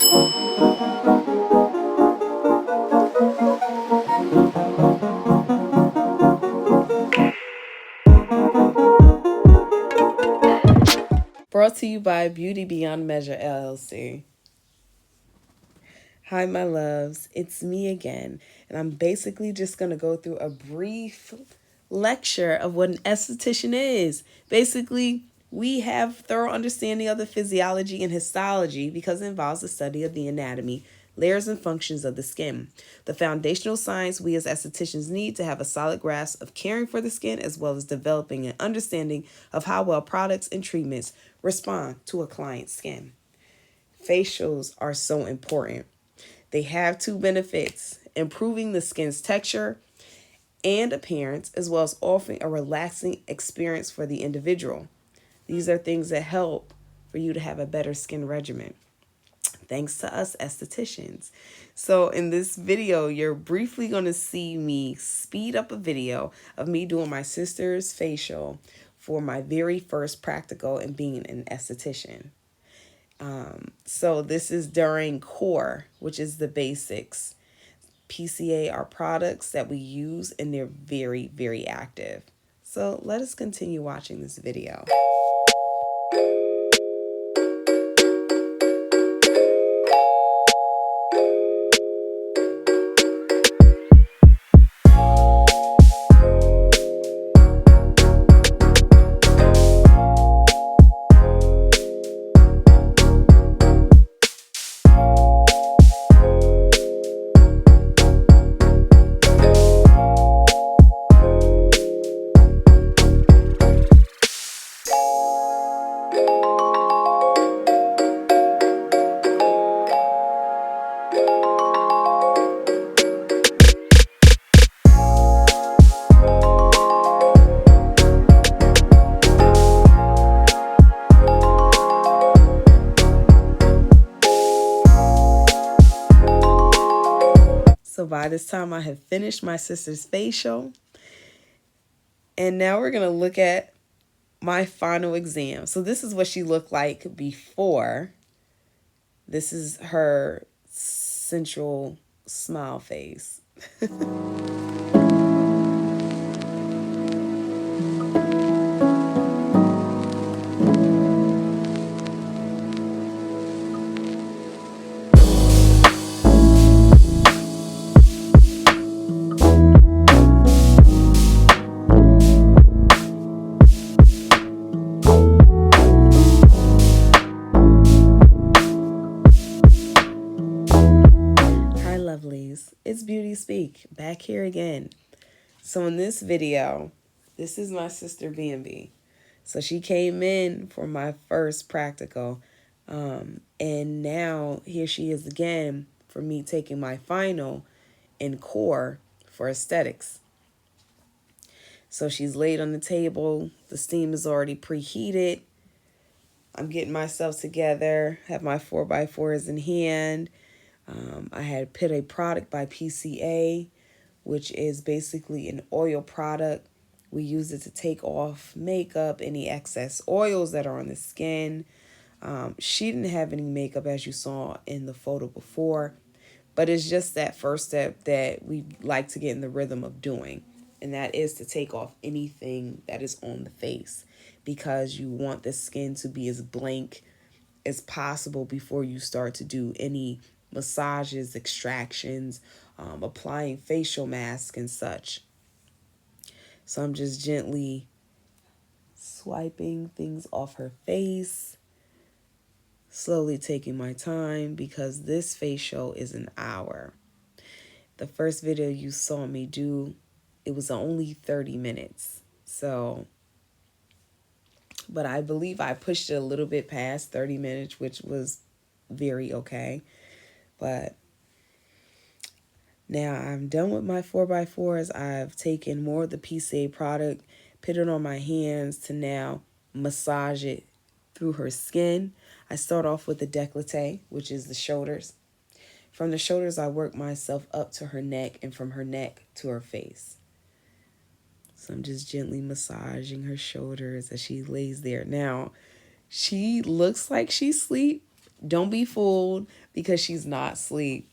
Brought to you by Beauty Beyond Measure LLC. Hi, my loves. It's me again, and I'm basically just going to go through a brief lecture of what an esthetician is. Basically, we have thorough understanding of the physiology and histology because it involves the study of the anatomy, layers, and functions of the skin. The foundational science we as estheticians need to have a solid grasp of caring for the skin as well as developing an understanding of how well products and treatments respond to a client's skin. Facials are so important. They have two benefits: improving the skin's texture and appearance, as well as offering a relaxing experience for the individual. These are things that help for you to have a better skin regimen, thanks to us estheticians. So in this video, you're briefly going to see me speed up a video of me doing my sister's facial for my very first practical in being an esthetician. So this is during core, which is the basics. PCA are products that we use and they're very, very active. So let us continue watching this video. So by this time I have finished my sister's facial, and now we're going to look at my final exam. So this is what she looked like before. This is her sensual smile face. Lovelies, it's Beauty Speak back here again. So in this video, this is my sister B&B. So she came in for my first practical, and now here she is again for me taking my final in core for aesthetics. So she's laid on the table, the steam is already preheated. I'm getting myself together, have my 4x4s in hand. I had put a product by PCA, which is basically an oil product. We use it to take off makeup, any excess oils that are on the skin. She didn't have any makeup, as you saw in the photo before, but it's just that first step that we like to get in the rhythm of doing, and that is to take off anything that is on the face, because you want the skin to be as blank as possible before you start to do any massages, extractions, applying facial masks and such. So I'm just gently swiping things off her face, slowly taking my time because this facial is an hour. The first video you saw me do, it was only 30 minutes. So, but I believe I pushed it a little bit past 30 minutes, which was very okay. But now I'm done with my 4x4s. I've taken more of the PCA product, put it on my hands to now massage it through her skin. I start off with the décolleté, which is the shoulders. From the shoulders, I work myself up to her neck, and from her neck to her face. So I'm just gently massaging her shoulders as she lays there. Now, she looks like she's asleep. Don't be fooled, because she's not asleep.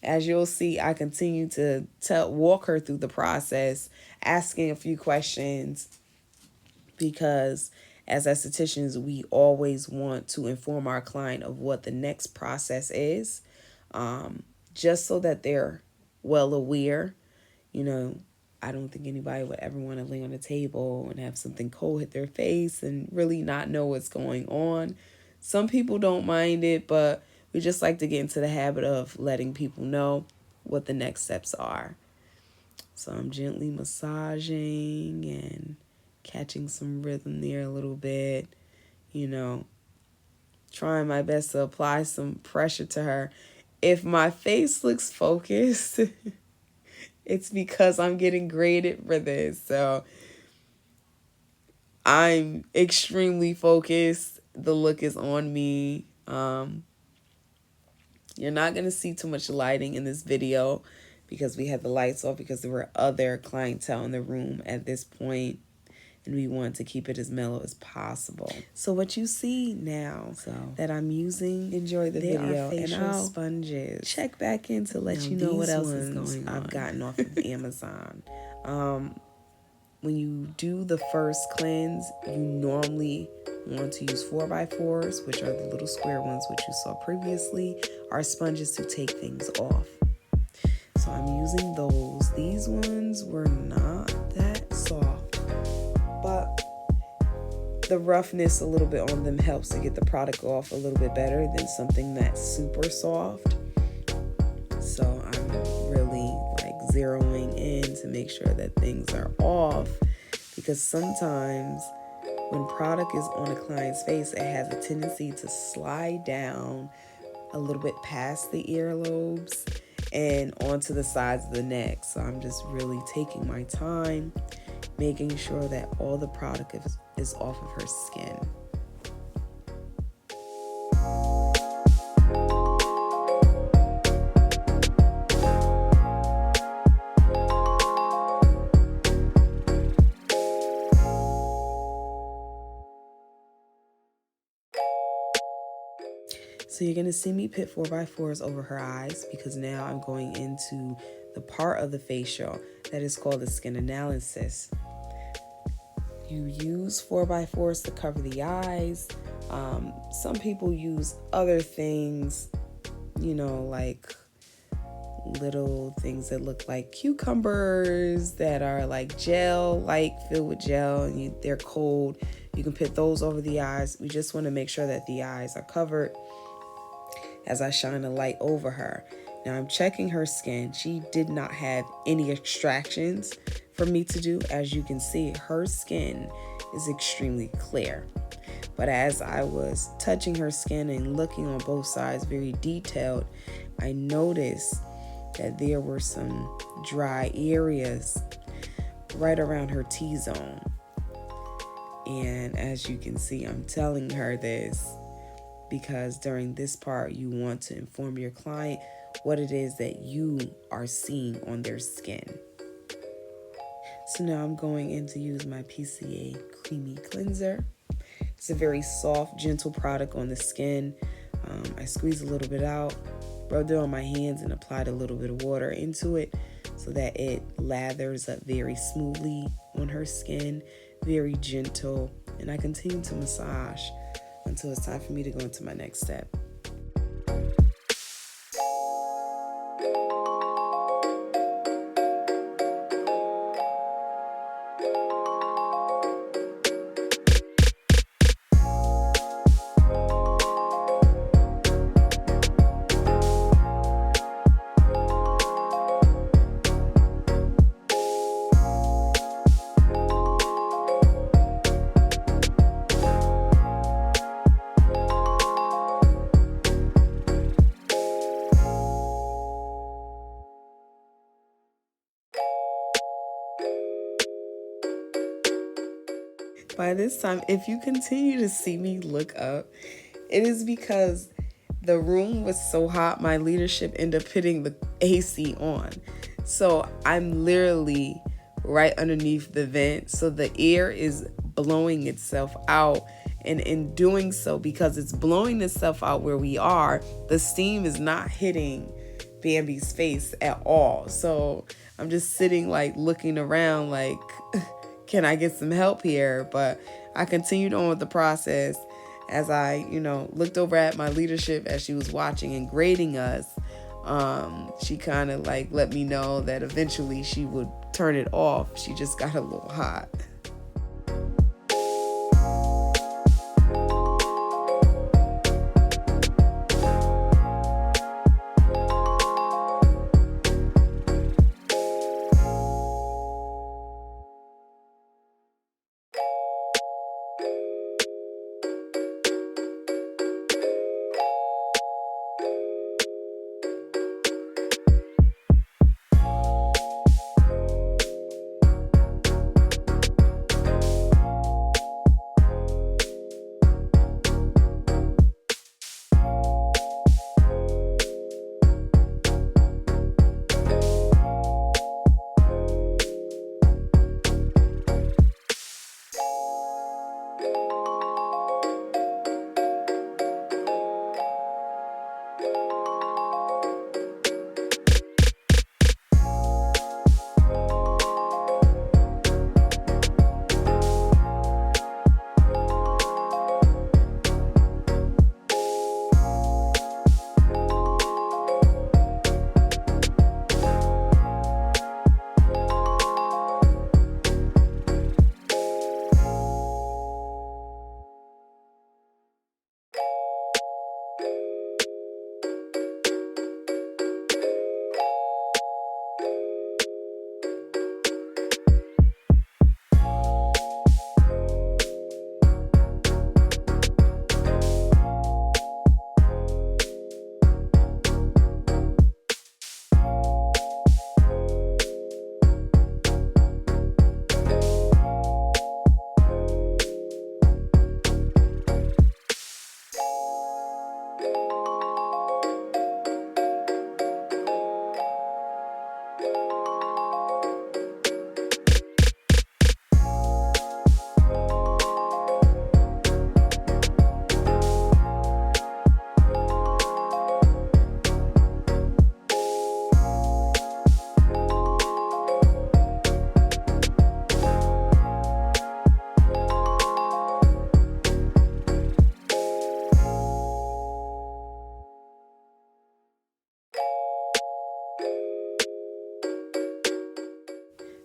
As you'll see, I continue to walk her through the process, asking a few questions, because as estheticians, we always want to inform our client of what the next process is, just so that they're well aware. You know, I don't think anybody would ever want to lay on a table and have something cold hit their face and really not know what's going on. Some people don't mind it, but we just like to get into the habit of letting people know what the next steps are. So I'm gently massaging and catching some rhythm there a little bit, you know, trying my best to apply some pressure to her. If my face looks focused, it's because I'm getting graded for this. So I'm extremely focused. The look is on me. You're not going to see too much lighting in this video because we had the lights off because there were other clientele in the room at this point, and we want to keep it as mellow as possible. So what you see now that I'm using, enjoy the video, and I'll sponges. Check back in to let you know what else is going on. I've gotten off of Amazon. When you do the first cleanse, you normally want to use 4x4s, which are the little square ones which you saw previously, are sponges to take things off. So I'm using those. These ones were not that soft, but the roughness a little bit on them helps to get the product off a little bit better than something that's super soft. So I'm really zeroing in to make sure that things are off, because sometimes when product is on a client's face, it has a tendency to slide down a little bit past the earlobes and onto the sides of the neck. So I'm just really taking my time, making sure that all the product is off of her skin. So you're going to see me put 4x4s over her eyes, because now I'm going into the part of the facial that is called the skin analysis. You use 4x4s to cover the eyes. Some people use other things, you know, like little things that look like cucumbers that are like gel, filled with gel, and they're cold. You can put those over the eyes. We just want to make sure that the eyes are covered as I shine a light over her. Now I'm checking her skin. She did not have any extractions for me to do. As you can see, her skin is extremely clear. But as I was touching her skin and looking on both sides very detailed, I noticed that there were some dry areas right around her T-zone. And as you can see, I'm telling her this because during this part, you want to inform your client what it is that you are seeing on their skin. So now I'm going in to use my PCA Creamy Cleanser. It's a very soft, gentle product on the skin. I squeeze a little bit out, rubbed it on my hands, and applied a little bit of water into it so that it lathers up very smoothly on her skin, very gentle. And I continue to massage until it's time for me to go into my next step. By this time, if you continue to see me look up, it is because the room was so hot, my leadership ended up putting the AC on. So I'm literally right underneath the vent. So the air is blowing itself out And in doing so, because it's blowing itself out where we are, the steam is not hitting Bambi's face at all. So I'm just sitting like looking around like, can I get some help here? But I continued on with the process as I, looked over at my leadership as she was watching and grading us. She kind of like let me know that eventually she would turn it off. She just got a little hot.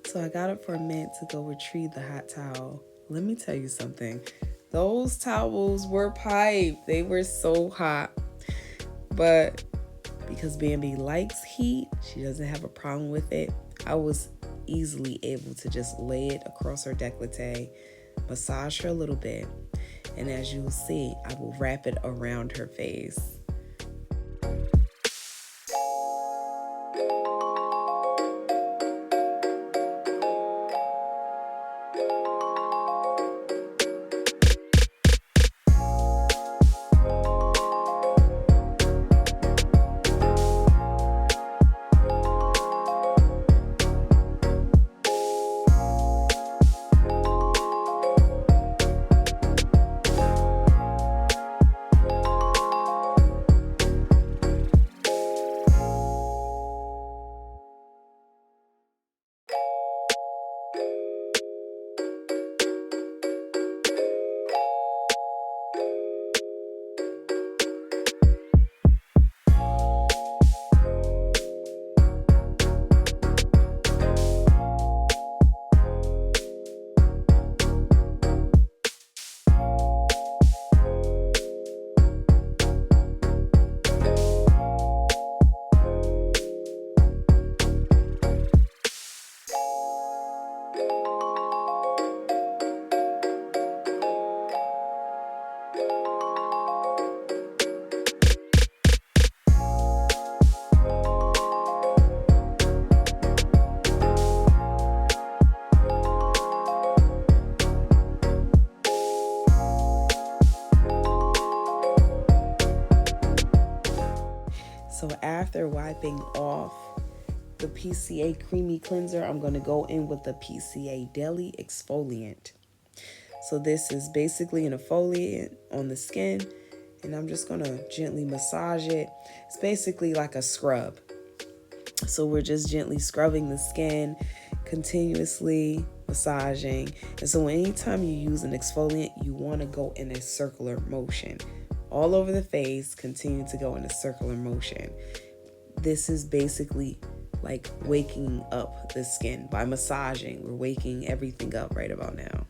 So I got up for a minute to go retrieve the hot towel. Let me tell you something. Those towels were piped. They were so hot. But because Bambi likes heat, she doesn't have a problem with it. I was easily able to just lay it across her décolleté, massage her a little bit, and as you will see, I will wrap it around her face. So after wiping off the PCA Creamy Cleanser, I'm going to go in with the PCA Daily Exfoliant. So this is basically an exfoliant on the skin, and I'm just going to gently massage it. It's basically like a scrub. So we're just gently scrubbing the skin, continuously massaging. And so anytime you use an exfoliant, you want to go in a circular motion. All over the face, continue to go in a circular motion. This is basically like waking up the skin by massaging. We're waking everything up right about now.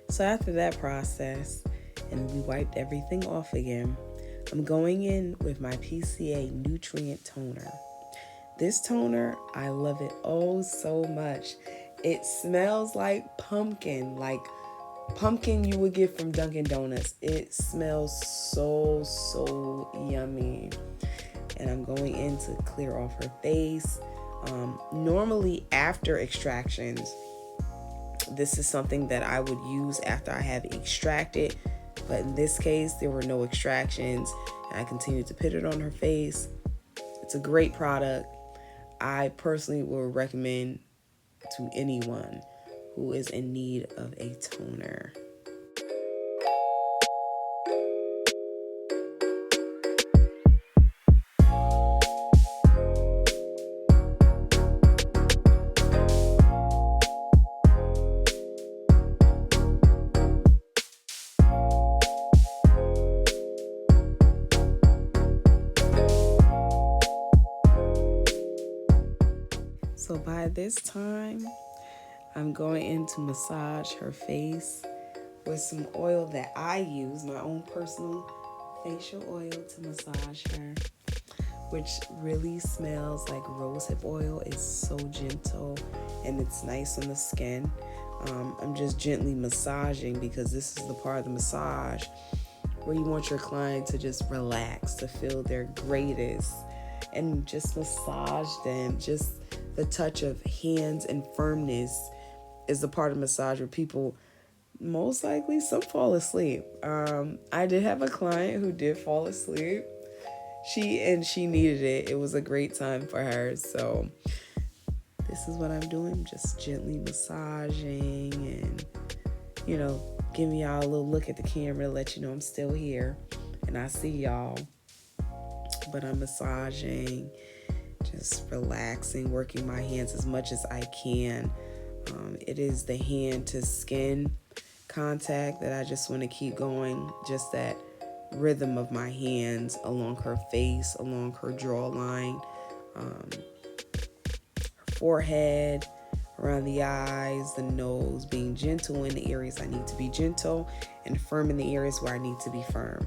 So after that process, and we wiped everything off again, I'm going in with my PCA Nutrient Toner. This toner, I love it oh so much. It smells like pumpkin you would get from Dunkin' Donuts. It smells so yummy. And I'm going in to clear off her face. Normally after extractions, this is something that I would use after I have extracted, but in this case there were no extractions and I continued to put it on her face. It's a great product. I personally will recommend to anyone who is in need of a toner. So by this time, I'm going in to massage her face with some oil that I use, my own personal facial oil to massage her, which really smells like rosehip oil. It's so gentle and it's nice on the skin. I'm just gently massaging because this is the part of the massage where you want your client to just relax, to feel their greatest, and just massage them. Just the touch of hands and firmness is the part of massage where people most likely some fall asleep. I did have a client who did fall asleep. She needed it. It was a great time for her. So this is what I'm doing, just gently massaging and, giving y'all a little look at the camera to let you know I'm still here and I see y'all. But I'm massaging, just relaxing, working my hands as much as I can. It is the hand to skin contact that I just want to keep going, just that rhythm of my hands along her face, along her jawline, her forehead, around the eyes, the nose, being gentle in the areas I need to be gentle and firm in the areas where I need to be firm.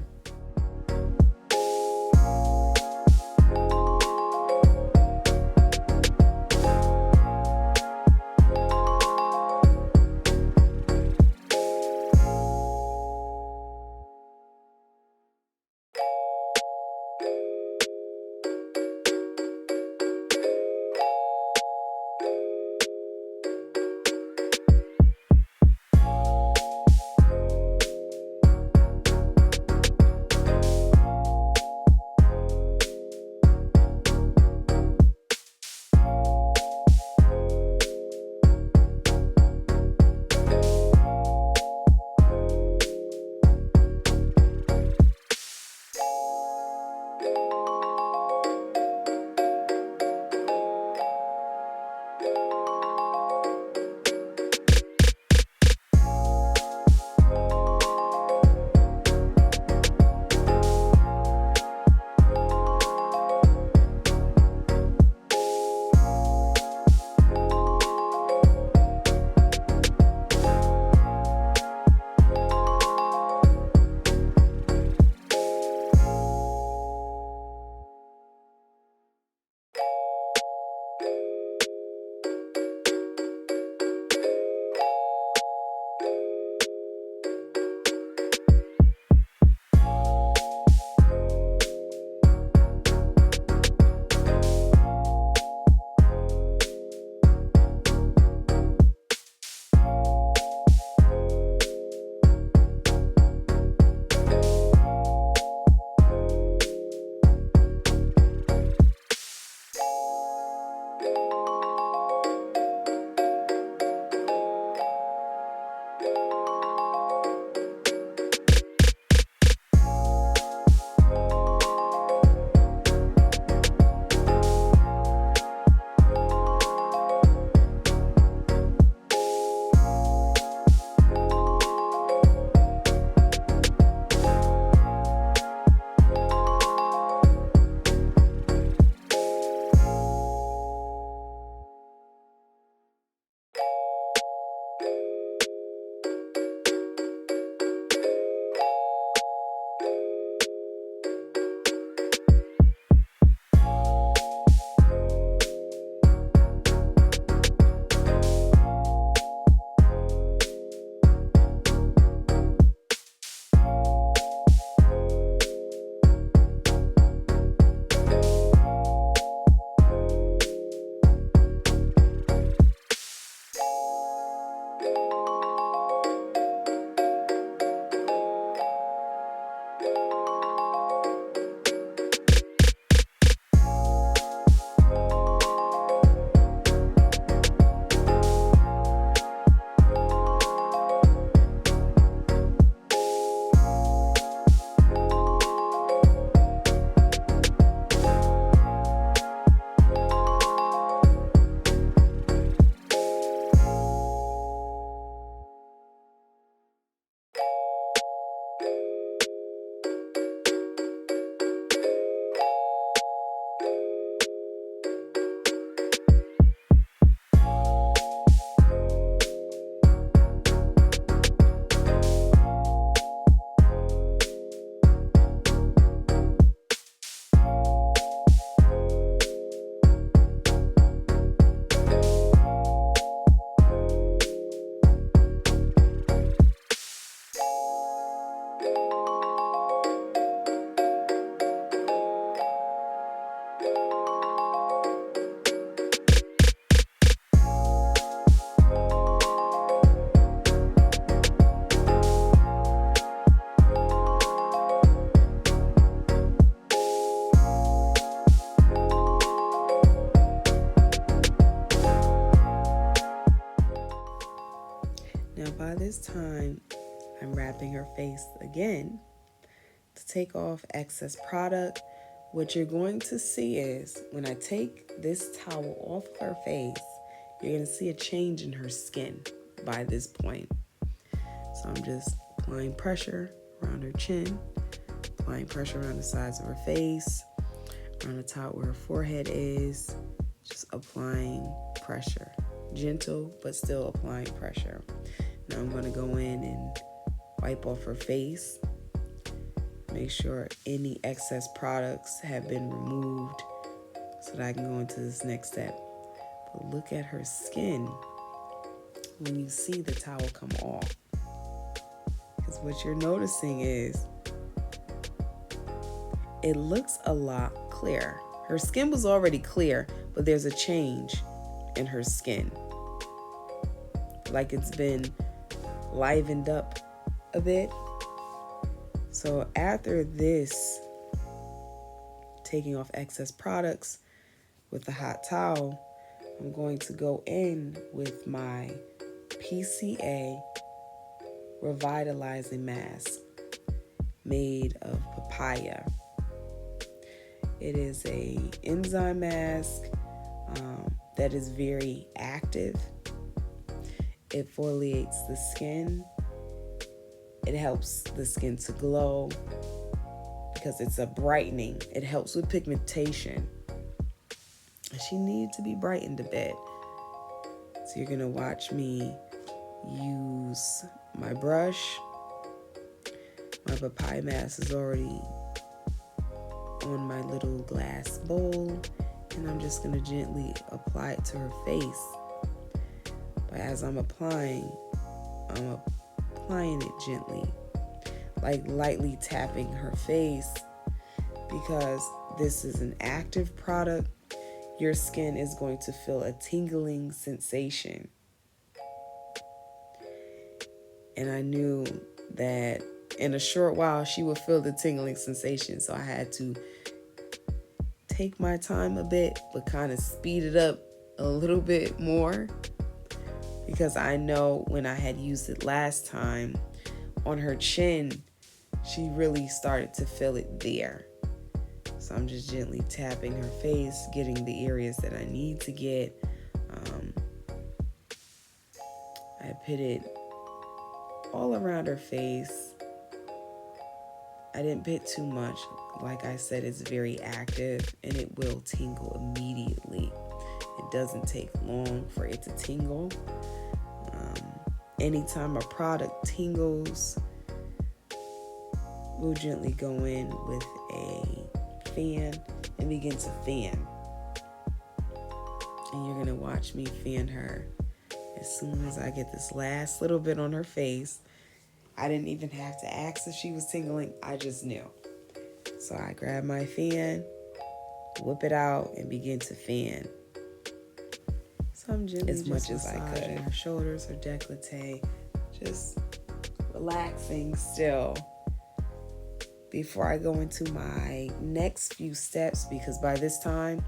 this time, I'm wrapping her face again to take off excess product. What you're going to see is when I take this towel off her face, you're going to see a change in her skin by this point. So I'm just applying pressure around her chin, applying pressure around the sides of her face, around the top where her forehead is, just applying pressure. Gentle, but still applying pressure. Now I'm going to go in and wipe off her face. Make sure any excess products have been removed so that I can go into this next step. But look at her skin when you see the towel come off. Because what you're noticing is it looks a lot clearer. Her skin was already clear, but there's a change in her skin. Like it's been livened up a bit. So after this, taking off excess products with the hot towel, I'm going to go in with my PCA Revitalizing Mask made of papaya. It is a enzyme mask that is very active. It exfoliates the skin. It helps the skin to glow because it's a brightening. It helps with pigmentation. She needed to be brightened a bit. So you're going to watch me use my brush. My papaya mask is already on my little glass bowl, and I'm just going to gently apply it to her face. But as I'm applying it gently, like lightly tapping her face, because this is an active product. Your skin is going to feel a tingling sensation. And I knew that in a short while she would feel the tingling sensation, so I had to take my time a bit, but kind of speed it up a little bit more, because I know when I had used it last time on her chin, she really started to feel it there. So I'm just gently tapping her face, getting the areas that I need to get. I put it all around her face. I didn't put too much. Like I said, it's very active and it will tingle immediately. It doesn't take long for it to tingle. Anytime a product tingles, we'll gently go in with a fan and begin to fan. And you're gonna watch me fan her. As soon as I get this last little bit on her face, I didn't even have to ask if she was tingling. I just knew. So I grab my fan, whip it out, and begin to fan. So I'm gently as much as I could. Her shoulders, her décolleté, just relaxing still before I go into my next few steps, because by this time,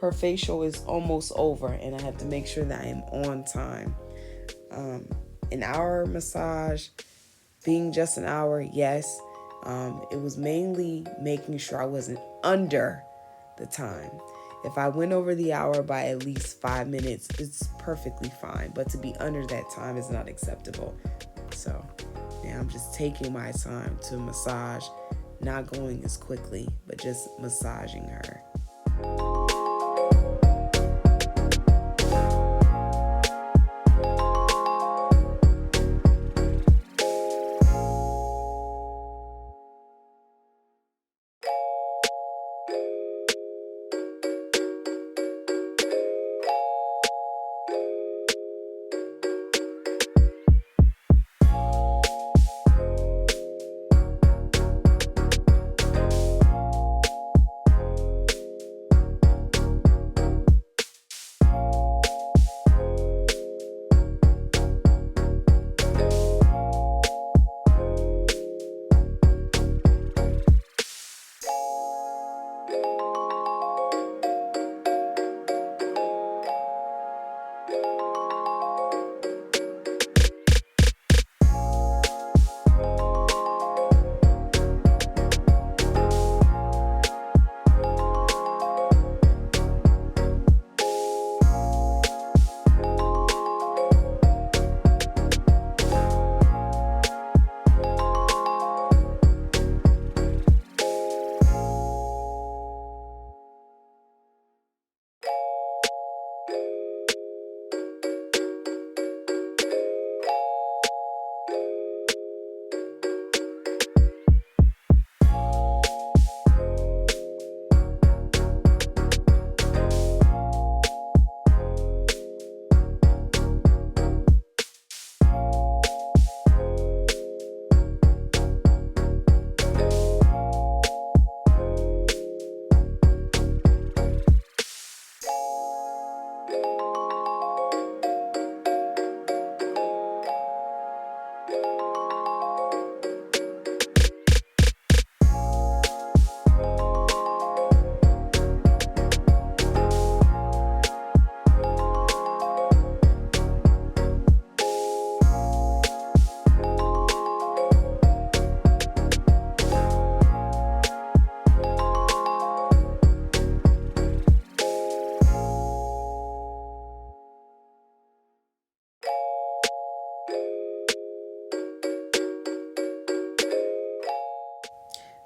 her facial is almost over and I have to make sure that I am on time. An hour massage, being just an hour, yes. It was mainly making sure I wasn't under the time. If I went over the hour by at least 5 minutes, it's perfectly fine. But to be under that time is not acceptable. So now I'm just taking my time to massage, not going as quickly, but just massaging her.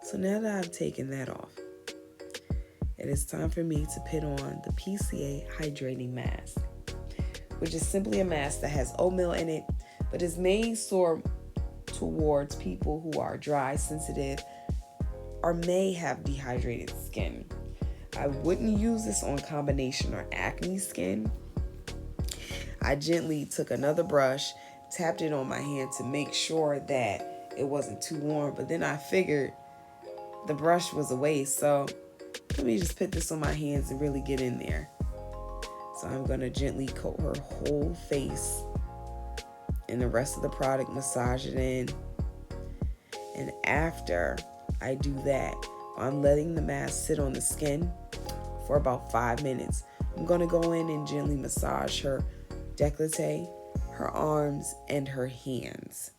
So now that I've taken that off, it is time for me to put on the PCA Hydrating Mask, which is simply a mask that has oatmeal in it, but is made towards people who are dry, sensitive, or may have dehydrated skin. I wouldn't use this on combination or acne skin. I gently took another brush, tapped it on my hand to make sure that it wasn't too warm, but then I figured the brush was a waste, so let me just put this on my hands and really get in there. So I'm going to gently coat her whole face and the rest of the product, massage it in. And after I do that, I'm letting the mask sit on the skin for about 5 minutes. I'm going to go in and gently massage her décolleté, her arms, and her hands.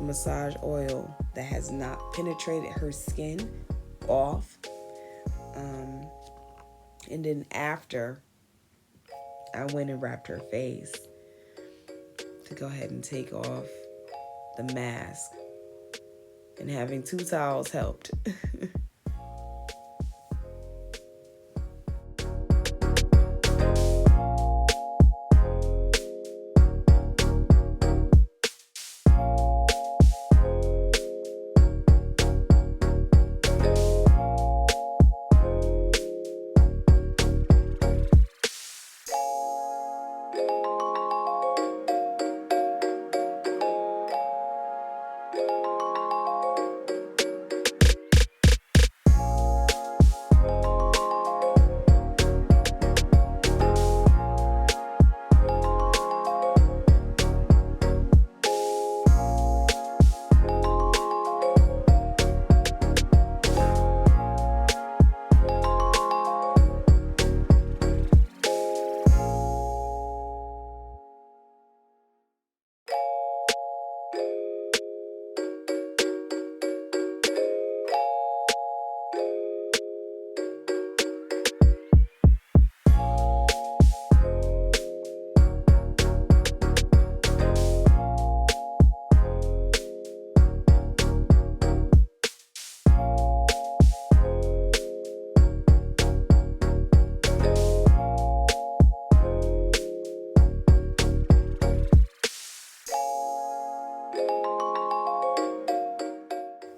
the massage oil that has not penetrated her skin off. And then after, I went and wrapped her face to go ahead and take off the mask. And having 2 towels helped.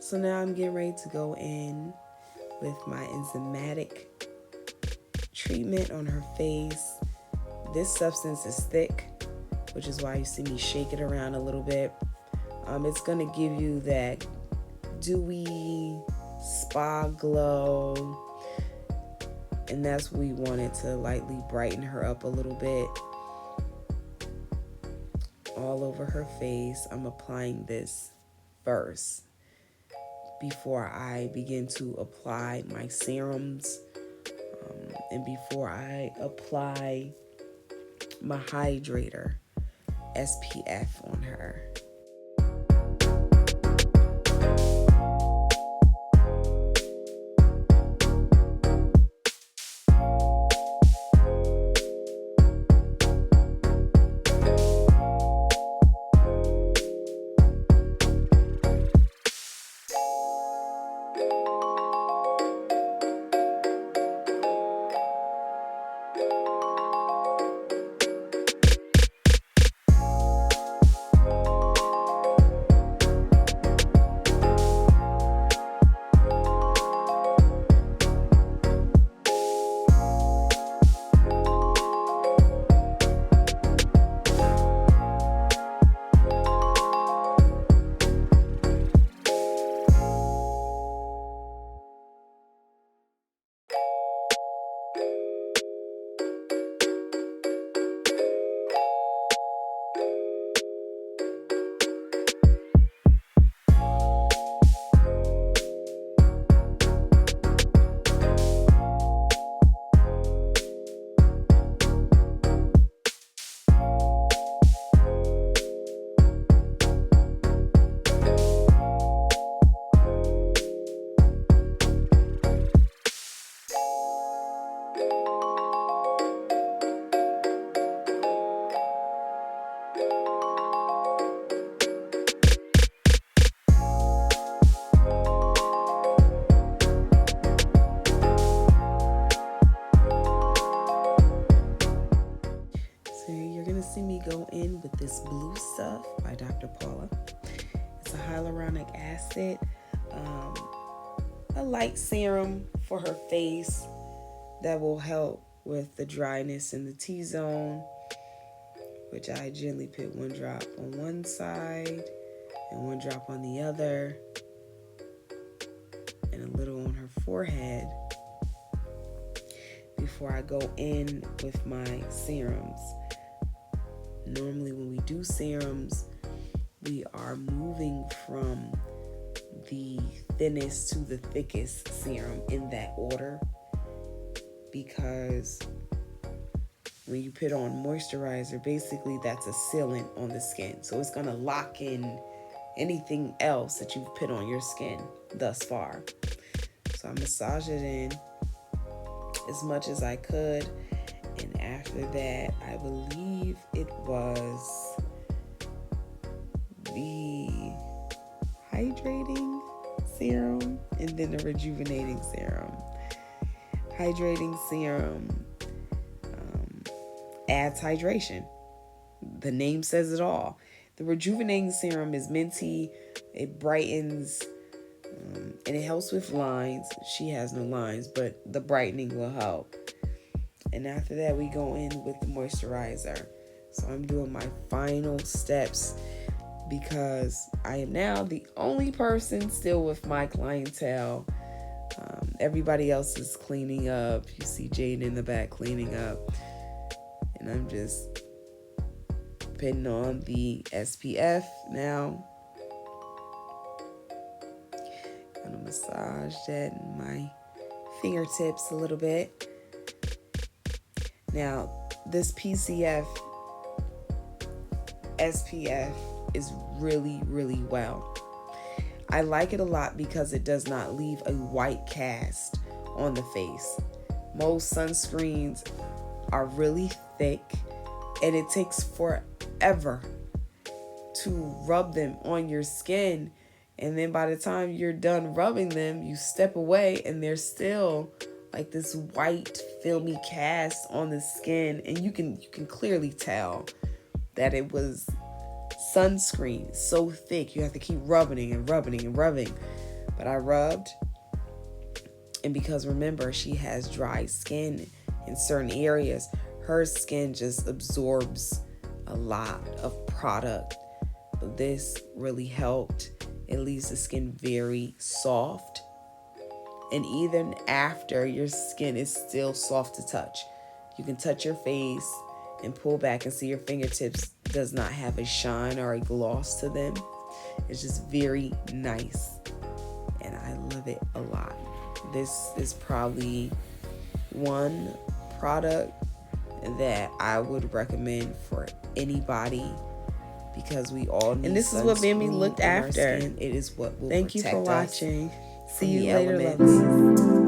So now I'm getting ready to go in with my enzymatic treatment on her face. This substance is thick, which is why you see me shake it around a little bit. It's gonna give you that dewy spa glow, and that's what we wanted to lightly brighten her up a little bit. All over her face, I'm applying this first before I begin to apply my serums, and before I apply my hydrator, SPF, on her. See me go in with this blue stuff by Dr. Paula. It's a hyaluronic acid, a light serum for her face that will help with the dryness in the T-zone, which I gently put 1 drop on one side and 1 drop on the other, and a little on her forehead before I go in with my serums. Normally when we do serums, we are moving from the thinnest to the thickest serum in that order, because when you put on moisturizer, basically that's a sealant on the skin. So it's going to lock in anything else that you've put on your skin thus far. So I massaged it in as much as I could. And after that, I believe it was the hydrating serum and then the rejuvenating serum. Hydrating serum adds hydration. The name says it all. The rejuvenating serum is minty. It brightens and it helps with lines. She has no lines, but the brightening will help. And after that, we go in with the moisturizer. So I'm doing my final steps because I am now the only person still with my clientele. Everybody else is cleaning up. You see Jade in the back cleaning up. And I'm just putting on the SPF now. I'm gonna massage that in my fingertips a little bit. Now, this PCF SPF is really, really well. I like it a lot because it does not leave a white cast on the face. Most sunscreens are really thick and it takes forever to rub them on your skin. And then by the time you're done rubbing them, you step away and there's still like this white filmy cast on the skin. And you can clearly tell that it was sunscreen so thick. You have to keep rubbing and rubbing and rubbing. But I rubbed. And because remember, she has dry skin in certain areas, her skin just absorbs a lot of product. But this really helped. It leaves the skin very soft. And even after, your skin is still soft to touch. You can touch your face and pull back and see your fingertips does not have a shine or a gloss to them. It's just very nice. And I love it a lot. This is probably one product that I would recommend for anybody because we all need. And this is what made me look after. It is what will Thank you for protect us watching. from See you the later, elements. lovelies.